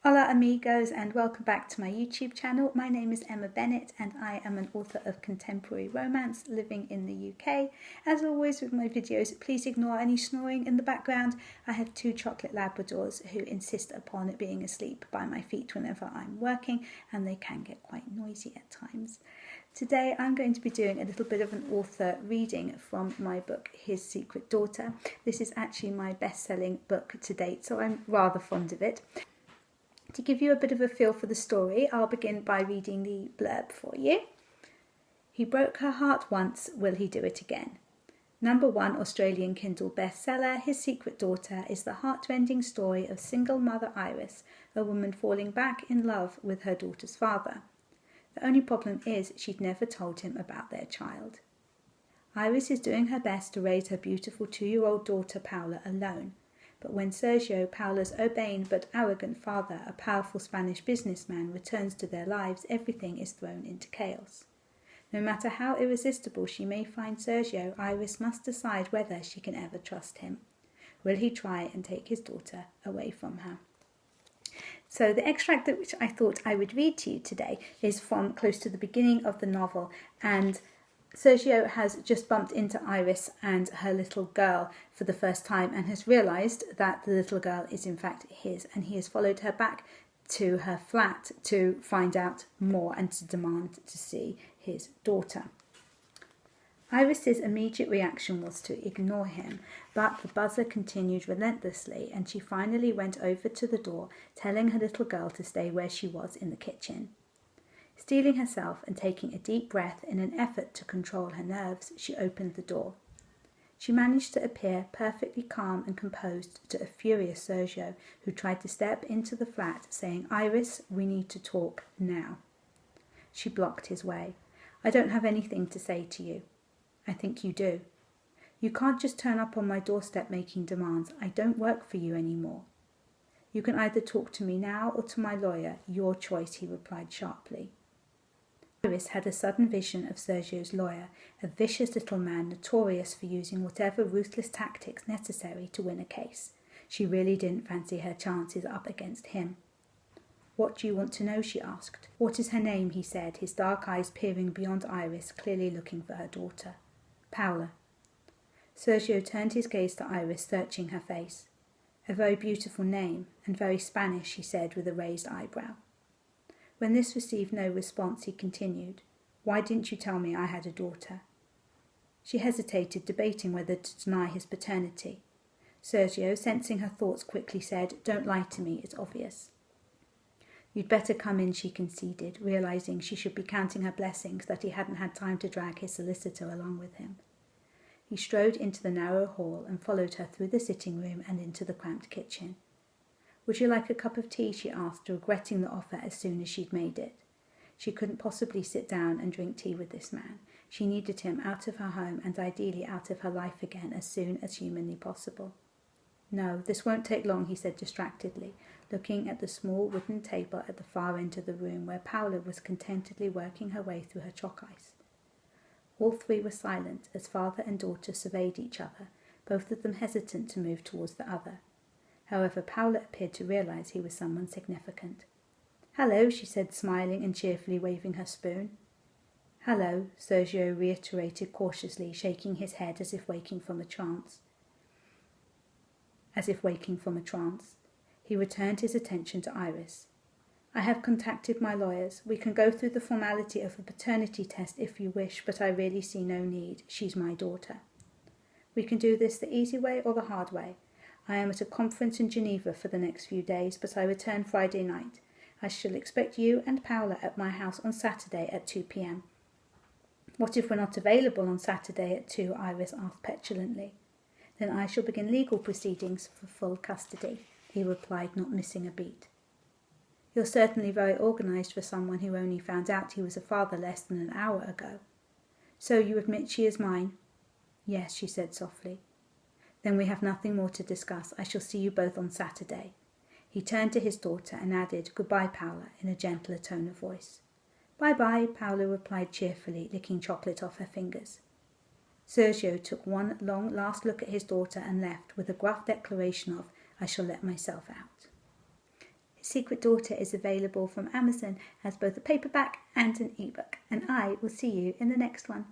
Hola amigos and welcome back to my YouTube channel. My name is Emma Bennet and I am an author of contemporary romance living in the UK. As always with my videos, please ignore any snoring in the background. I have two chocolate Labradors who insist upon being asleep by my feet whenever I'm working, and they can get quite noisy at times. Today I'm going to be doing a little bit of an author reading from my book, His Secret Daughter. This is actually my best-selling book to date, so I'm rather fond of it. To give you a bit of a feel for the story, I'll begin by reading the blurb for you. He broke her heart once, will he do it again? #1 Australian Kindle bestseller, His Secret Daughter is the heartrending story of single mother Iris, a woman falling back in love with her daughter's father. The only problem is she'd never told him about their child. Iris is doing her best to raise her beautiful 2-year-old daughter Paula alone. But when Sergio, Paula's urbane but arrogant father, a powerful Spanish businessman, returns to their lives, everything is thrown into chaos. No matter how irresistible she may find Sergio, Iris must decide whether she can ever trust him. Will he try and take his daughter away from her? So the extract that which I thought I would read to you today is from close to the beginning of the novel, and Sergio has just bumped into Iris and her little girl for the first time and has realised that the little girl is in fact his, and he has followed her back to her flat to find out more and to demand to see his daughter. Iris's immediate reaction was to ignore him, but the buzzer continued relentlessly and she finally went over to the door, telling her little girl to stay where she was in the kitchen. Steeling herself and taking a deep breath in an effort to control her nerves, she opened the door. She managed to appear perfectly calm and composed to a furious Sergio, who tried to step into the flat, saying, "Iris, we need to talk now." She blocked his way. "I don't have anything to say to you." "I think you do." "You can't just turn up on my doorstep making demands. I don't work for you anymore." "You can either talk to me now or to my lawyer. Your choice," he replied sharply. Iris had a sudden vision of Sergio's lawyer, a vicious little man notorious for using whatever ruthless tactics necessary to win a case. She really didn't fancy her chances up against him. "What do you want to know?" she asked. "What is her name?" he said, his dark eyes peering beyond Iris, clearly looking for her daughter. "Paula." Sergio turned his gaze to Iris, searching her face. "A very beautiful name, and very Spanish," she said with a raised eyebrow. When this received no response, he continued, "Why didn't you tell me I had a daughter?" She hesitated, debating whether to deny his paternity. Sergio, sensing her thoughts, quickly said, "Don't lie to me, it's obvious." "You'd better come in," she conceded, realizing she should be counting her blessings that he hadn't had time to drag his solicitor along with him. He strode into the narrow hall and followed her through the sitting room and into the cramped kitchen. "Would you like a cup of tea?" she asked, regretting the offer as soon as she'd made it. She couldn't possibly sit down and drink tea with this man. She needed him out of her home and ideally out of her life again as soon as humanly possible. "No, this won't take long," he said distractedly, looking at the small wooden table at the far end of the room where Paula was contentedly working her way through her chalk ice. All three were silent as father and daughter surveyed each other, both of them hesitant to move towards the other. However, Paula appeared to realize he was someone significant. "Hello," she said, smiling and cheerfully waving her spoon. "Hello," Sergio reiterated cautiously, shaking his head as if waking from a trance. He returned his attention to Iris. "I have contacted my lawyers. We can go through the formality of a paternity test if you wish, but I really see no need. She's my daughter. We can do this the easy way or the hard way. I am at a conference in Geneva for the next few days, but I return Friday night. I shall expect you and Paula at my house on Saturday at 2 p.m. "What if we're not available on Saturday at 2? Iris asked petulantly. "Then I shall begin legal proceedings for full custody," he replied, not missing a beat. "You're certainly very organised for someone who only found out he was a father less than an hour ago. So you admit she is mine?" "Yes," she said softly. "Then we have nothing more to discuss. I shall see you both on Saturday." He turned to his daughter and added, "Goodbye, Paula," in a gentler tone of voice. "Bye-bye," Paula replied cheerfully, licking chocolate off her fingers. Sergio took one long last look at his daughter and left with a gruff declaration of, "I shall let myself out." Secret Daughter is available from Amazon as both a paperback and an ebook. And I will see you in the next one.